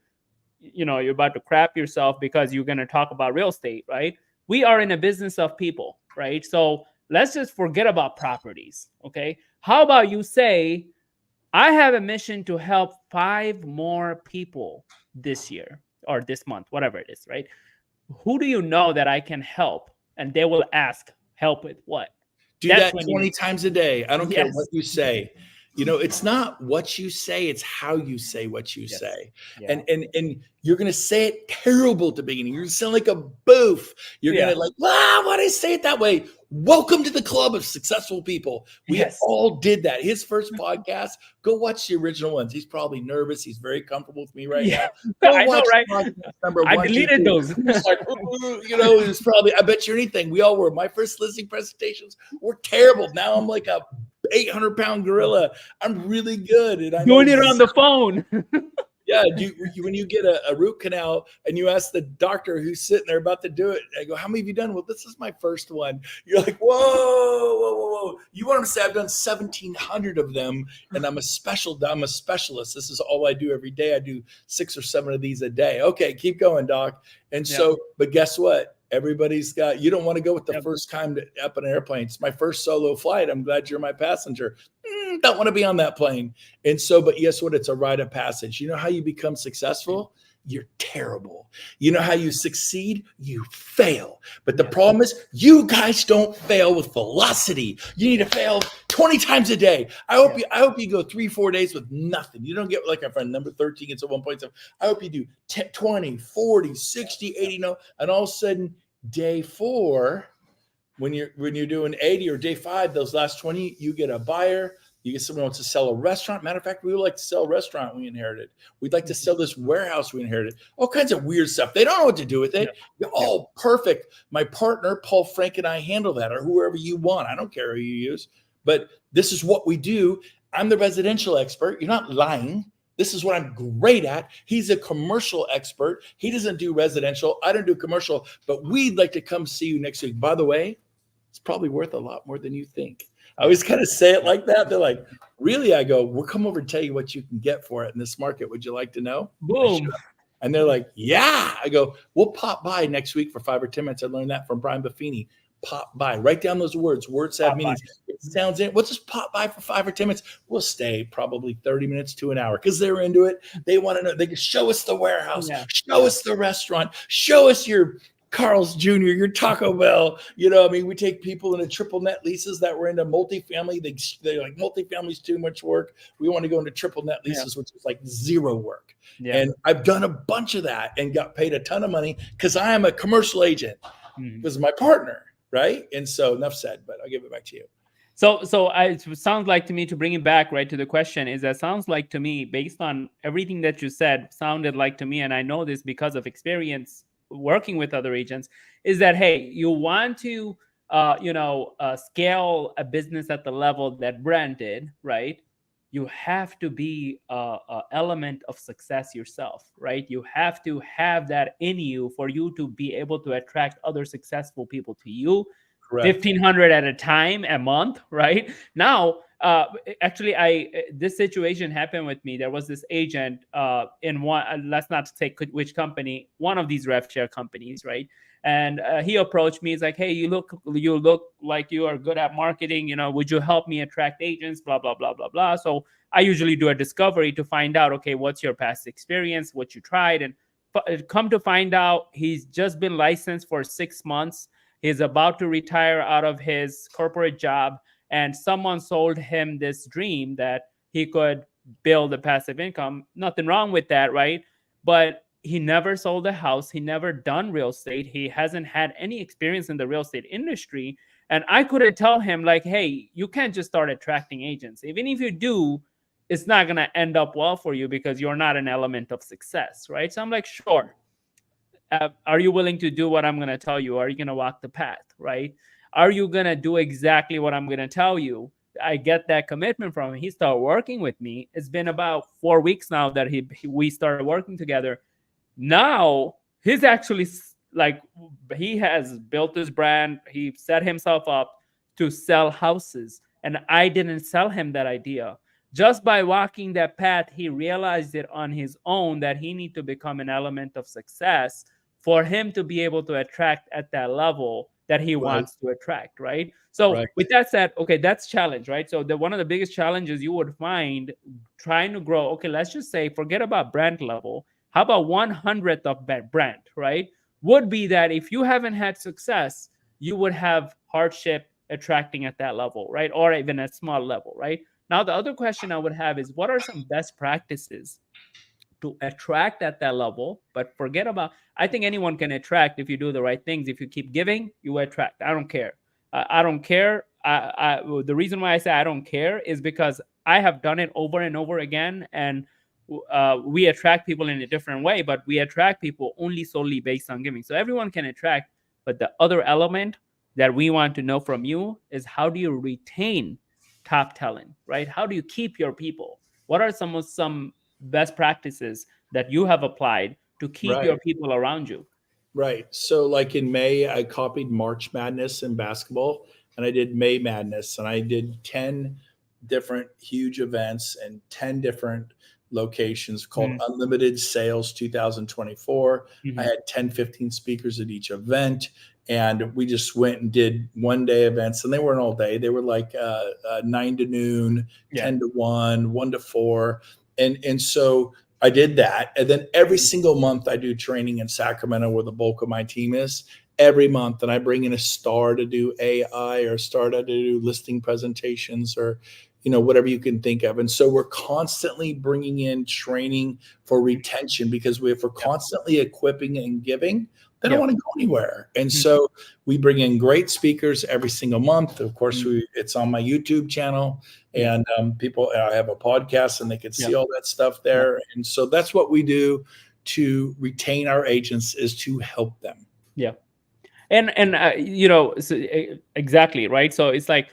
You're about to crap yourself because you're gonna talk about real estate, right? We are in a business of people, right? So let's just forget about properties. Okay. How about you say, I have a mission to help 5 more people this year or this month, whatever it is, right? Who do you know that I can help? And they will ask, help with what?
Do that 20 times a day. I don't care what you say. It's not what you say, it's how you say what you say. Yeah. And you're going to say it terrible at the beginning. You're going to sound like a boof. You're going to why do I say it that way? Welcome to the club of successful people. We all did that. His first podcast, go watch the original ones. He's probably nervous. He's very comfortable with me right now.
I know, right? I deleted those.
It's like, it's probably, I bet you anything. We all were. My first listing presentations were terrible. Now I'm like a 800-pound gorilla. I'm really good. And I'm
doing it on the phone.
Yeah. When you get a root canal and you ask the doctor who's sitting there about to do it, I go, how many have you done? Well, this is my first one. You're like, whoa. You want to say I've done 1,700 of them and I'm a specialist. This is all I do every day. I do 6 or 7 of these a day. Okay. Keep going, doc. And so, but guess what? Everybody's got, you don't want to go with the first time up an airplane. It's my first solo flight. I'm glad you're my passenger. Don't want to be on that plane. And so, but guess what? It's a rite of passage. You know how you become successful? You're terrible. You know how you succeed? You fail. But the problem is you guys don't fail with velocity. You need to fail 20 times a day. I hope you go 3-4 days with nothing. You don't get like our friend number 13 gets a 1.7. I hope you do 10, 20, 40, 60, 80, and all of a sudden day 4, when you're doing 80 or day 5, those last 20, you get a buyer. You get someone who wants to sell a restaurant. Matter of fact, we would like to sell a restaurant we inherited. We'd like to sell this warehouse we inherited. All kinds of weird stuff. They don't know what to do with it. Oh, perfect. My partner, Paul Frank, and I handle that, or whoever you want. I don't care who you use. But this is what we do. I'm the residential expert. You're not lying. This is what I'm great at. He's a commercial expert. He doesn't do residential. I don't do commercial. But we'd like to come see you next week. By the way, it's probably worth a lot more than you think. I always kind of say it like that. They're like, really? I go, we'll come over and tell you what you can get for it in this market. Would you like to know?
Boom.
And they're like, yeah. I go, we'll pop by next week for 5 or 10 minutes. I learned that from Brian Buffini. Pop by. Write down those words. Words have meanings. It sounds in. We'll just pop by for 5 or 10 minutes. We'll stay probably 30 minutes to an hour because they're into it. They want to know. They can show us the warehouse, show us the restaurant, show us your Carl's Jr., your Taco Bell. You know, I mean, we take people into triple net leases that were into multifamily. They like multifamily's too much work. We want to go into triple net leases, which is like zero work. Yeah. And I've done a bunch of that and got paid a ton of money because I am a commercial agent. This is my partner. Right. And so enough said, but I'll give it back to you.
So it sounds like to me, to bring it back right to the question, is that sounds like to me, based on everything that you said, sounded like to me, and I know this because of experience working with other agents, is that, hey, you want to, scale a business at the level that Brent did, right? You have to be an element of success yourself, right? You have to have that in you for you to be able to attract other successful people to you. Correct. 1,500 at a time, a month, right? Now, this situation happened with me. There was this agent in one, let's not say which company, one of these rev share companies, right? And he approached me. He's like, hey, you look like you are good at marketing. You know, would you help me attract agents? Blah, blah, blah, blah, blah. So I usually do a discovery to find out, okay, what's your past experience, what you tried. And come to find out, he's just been licensed for 6 months. He's about to retire out of his corporate job. And someone sold him this dream that he could build a passive income. Nothing wrong with that, right? But he never sold a house. He never done real estate. He hasn't had any experience in the real estate industry. And I couldn't tell him like, hey, you can't just start attracting agents. Even if you do, it's not going to end up well for you because you're not an element of success, right? So I'm like, sure. Are you willing to do what I'm going to tell you? Are you going to walk the path, right? Are you going to do exactly what I'm going to tell you? I get that commitment from him. He started working with me. It's been about 4 weeks now that we started working together. Now he's actually like, he has built his brand. He set himself up to sell houses. And I didn't sell him that idea. Just by walking that path, he realized it on his own that he needs to become an element of success for him to be able to attract at that level that he wants to attract, right? So with that said, okay, that's challenge, right? So one of the biggest challenges you would find trying to grow, okay, let's just say, forget about brand level. How about 100th of that brand, right? Would be that if you haven't had success, you would have hardship attracting at that level, right? Or even at small level, right? Now, the other question I would have is, what are some best practices to attract at that level? But forget about, I think anyone can attract if you do the right things. If you keep giving, you attract. I don't care. I don't care. The reason why I say I don't care is because I have done it over and over again. And we attract people in a different way, but we attract people only solely based on giving. So everyone can attract. But the other element that we want to know from you is, how do you retain top talent, right? How do you keep your people? What are some best practices that you have applied to keep your people around you?
Right. So like in May, I copied March Madness in basketball, and I did May Madness, and I did 10 different huge events and 10 different locations called Unlimited Sales 2024. I had 10, 15 speakers at each event. And we just went and did one-day events, and they weren't all day. They were like 9 to noon, 10 to 1, 1 to 4. And so I did that. And then every single month I do training in Sacramento, where the bulk of my team is, every month. And I bring in a star to do AI, or a star to do listing presentations, or whatever you can think of. And so we're constantly bringing in training for retention, because if we're constantly equipping and giving, they don't want to go anywhere. And so we bring in great speakers every single month. Of course, it's on my YouTube channel, and I have a podcast, and they can see all that stuff there. And so that's what we do to retain our agents, is to help them.
Yeah. And so, exactly. Right. So it's like,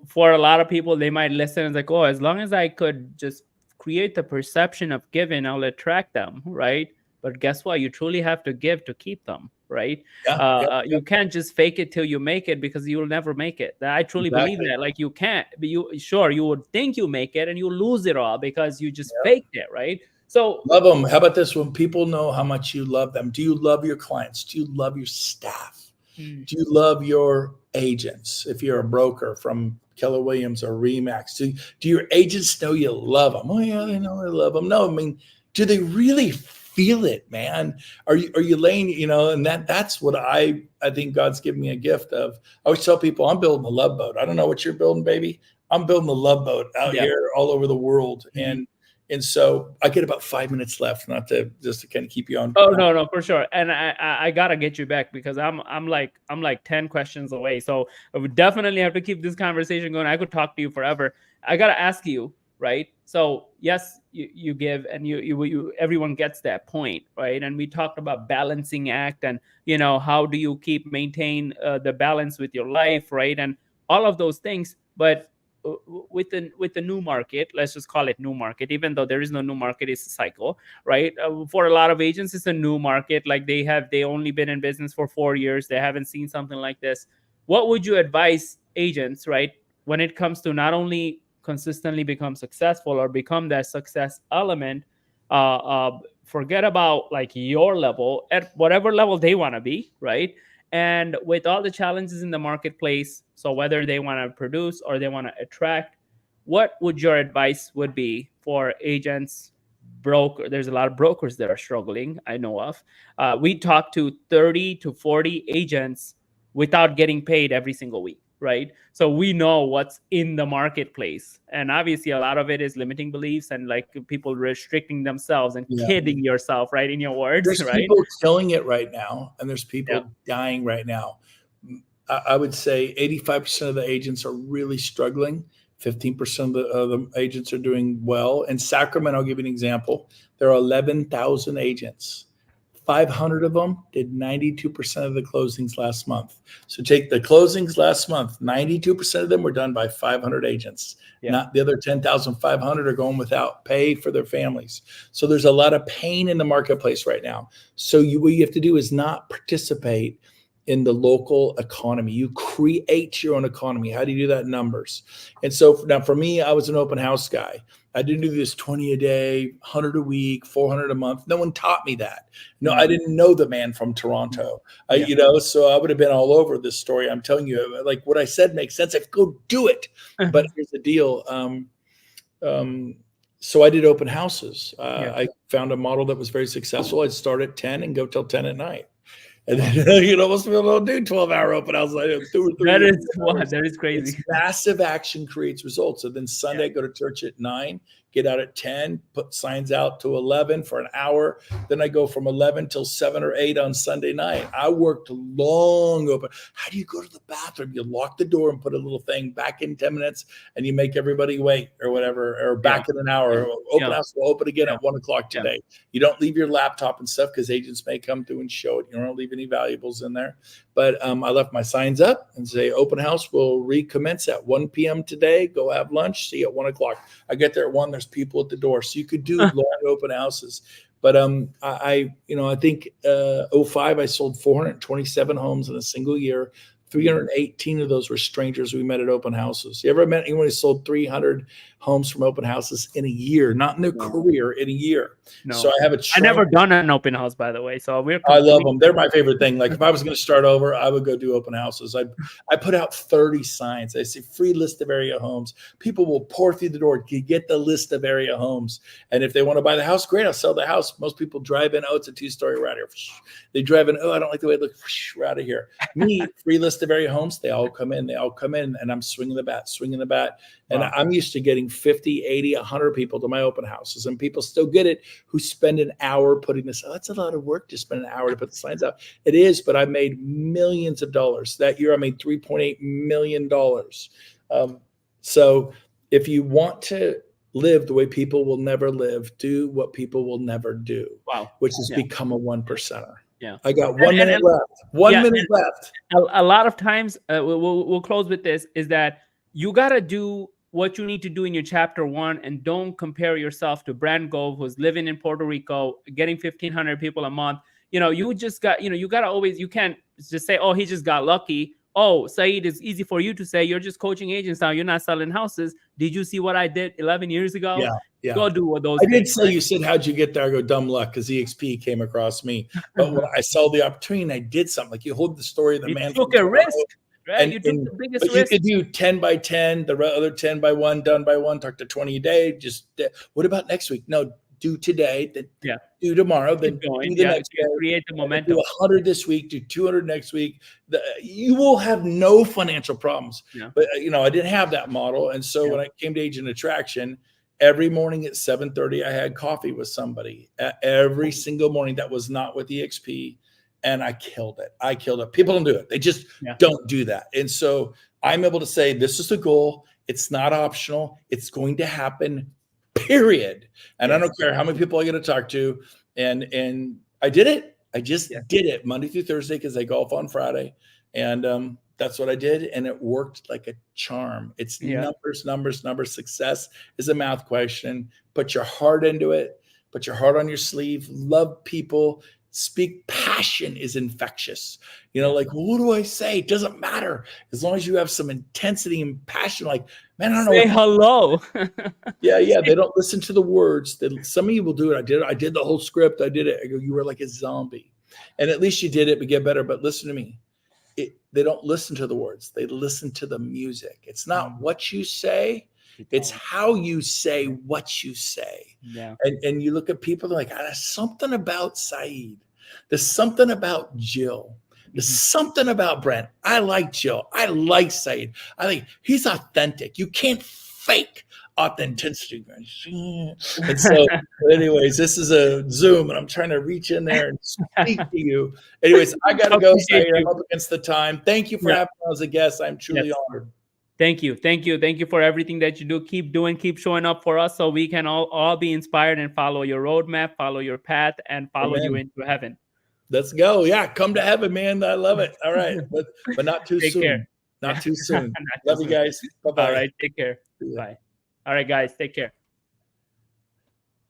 for a lot of people, they might listen and like, oh, as long as I could just create the perception of giving, I'll attract them. Right. But guess what? You truly have to give to keep them, right?
Yeah.
You can't just fake it till you make it, because you will never make it. I truly believe that. Like, you can't be, you would think you make it and you lose it all because you just faked it, right? So
love them. How about this? When people know how much you love them, do you love your clients? Do you love your staff? Do you love your agents? If you're a broker from Keller Williams or Remax, do your agents know you love them? Oh yeah, they know I love them. No, I mean, do they really feel it, man? Are you laying, and that's what I think God's given me a gift of. I always tell people I'm building a love boat. I don't know what you're building, baby. I'm building a love boat out here all over the world. And so I get about 5 minutes left, not to just to kind of keep you on.
Oh, no, for sure. And I gotta get you back, because I'm like 10 questions away. So I would definitely have to keep this conversation going. I could talk to you forever. I gotta ask you, right? So yes, you give, and you everyone gets that point, right? And we talked about balancing act, and how do you maintain the balance with your life, right? And all of those things. But with the new market, let's just call it new market, even though there is no new market, it's a cycle, right? For a lot of agents, it's a new market. Like, they only been in business for 4 years. They haven't seen something like this. What would you advise agents, right, when it comes to not only consistently become successful or become that success element? Forget about like your level, at whatever level they want to be, right? And with all the challenges in the marketplace, so whether they want to produce or they want to attract, what would your advice would be for agents, broker? There's a lot of brokers that are struggling, I know of. We talk to 30 to 40 agents without getting paid every single week, right? So we know what's in the marketplace. And obviously a lot of it is limiting beliefs and like people restricting themselves and kidding yourself, right, in your words.
There's
right?
people killing it right now, and there's people dying right now. I would say 85% of the agents are really struggling. 15% of the agents are doing well. In Sacramento, I'll give you an example. There are 11,000 agents. 500 of them did 92% of the closings last month. So take the closings last month, 92% of them were done by 500 agents. Not the other 10,500 are going without pay for their families. So there's a lot of pain in the marketplace right now. So what you have to do is not participate in the local economy. You create your own economy. How do you do that? Numbers. And so now for me, I was an open house guy. I didn't do this 20 a day, 100 a week, 400 a month. No one taught me that. No, I didn't know the man from Toronto, so I would have been all over this story. I'm telling you, like what I said makes sense. I go do it. But here's the deal. So I did open houses. I found a model that was very successful. I'd start at 10 and go till 10 at night. And then, most people don't do 12-hour open houses. I do 2 or 3.
That is crazy.
It's massive action creates results. So then Sunday, I go to church at 9, get out at 10, put signs out to 11 for an hour. Then I go from 11 till 7 or 8 on Sunday night. I worked long open. How do you go to the bathroom? You lock the door and put a little thing back in 10 minutes, and you make everybody wait or whatever, or back in an hour. Open house will open again at 1 o'clock today. You don't leave your laptop and stuff because agents may come through and show it. You don't leave any valuables in there. But I left my signs up and say, open house will recommence at 1 p.m. today. Go have lunch. See you at 1 o'clock. I get there at 1. There's people at the door. So you could do long open houses. But I think 05, I sold 427 homes in a single year. 318 of those were strangers we met at open houses. You ever met anyone who sold 300 homes from open houses in a year? Not in their career, in a year.
No.
So I have
I never done an open house, by the way. So
I love them. They're my favorite thing. Like if I was going to start over, I would go do open houses. I put out 30 signs. I say free list of area homes. People will pour through the door to get the list of area homes. And if they want to buy the house, great, I'll sell the house. Most people drive in, oh, it's a 2-story right here. They drive in, oh, I don't like the way it looks. We're out of here. Me, free list of area homes. They all come in, and I'm swinging the bat. And wow. I'm used to getting 50, 80, 100 people to my open houses, and people still get it who spend an hour putting this. Oh, that's a lot of work to spend an hour to put the signs out. It is, but I made millions of dollars. That year I made $3.8 million. So if you want to live the way people will never live, do what people will never do.
Wow.
Which is become a 1%er.
Yeah.
I got 1 minute left. 1 minute left.
A lot of times, we'll close with this, is that you got to do what you need to do in your chapter 1, and don't compare yourself to Brent Gove, who's living in Puerto Rico, getting 1,500 people a month. you just got, you got to always, you can't just say, oh, he just got lucky. Oh, Saeed, it's easy for you to say, you're just coaching agents now. You're not selling houses. Did you see what I did 11 years ago?
Yeah.
Go do what those
I did
things,
say, you said, how'd you get there? I go, dumb luck, because EXP came across me. But when I saw the opportunity and I did something, like you hold the story of the man.
You took a risk, right? You took the biggest risk.
You could do 10 by 10, the other 10 by 1, done by 1, talk to 20 a day. Just, what about next week? No, do today, then do tomorrow, then do the next day.
Create the momentum.
Do 100 this week, do 200 next week. You will have no financial problems. Yeah. But, I didn't have that model. And so when I came to Agent Attraction, every morning at 7:30, I had coffee with somebody. Every single morning. That was not with EXP. And I killed it. People don't do it. They just don't do that. And so I'm able to say, this is the goal. It's not optional. It's going to happen, period. And I don't care how many people I get to talk to. And I did it. I just did it Monday through Thursday, because I golf on Friday. And that's what I did. And it worked like a charm. It's numbers. Success is a math question. Put your heart into it. Put your heart on your sleeve. Love people. Speak. Passion is infectious. Like, well, what do I say? It doesn't matter. As long as you have some intensity and passion, like, man, I don't know.
Say hello.
Yeah. They don't listen to the words. Some of you will do it. I did the whole script. I did it. I go, you were like a zombie. And at least you did it, but get better. But listen to me. They don't listen to the words. They listen to the music. It's not what you say. It's how you say what you say. Yeah. And you look at people, they're like, there's something about Saeed. There's something about Jill. There's something about Brent. I like Jill. I like Saeed. I think he's authentic. You can't fake authenticity. And so, anyways, this is a Zoom, and I'm trying to reach in there and speak to you. Anyways, I got to go. Saeed, I'm up against the time. Thank you for having me as a guest. I'm truly honored.
Thank you for everything that you do. Keep doing, keep showing up for us, so we can all be inspired and follow your roadmap, follow your path, and follow you into heaven.
Let's go. Yeah, come to heaven, man. I love it. All right, but not too soon.
Care.
Not too soon. Love you guys. Bye-bye.
All right, take care. Bye. All right, guys, take care.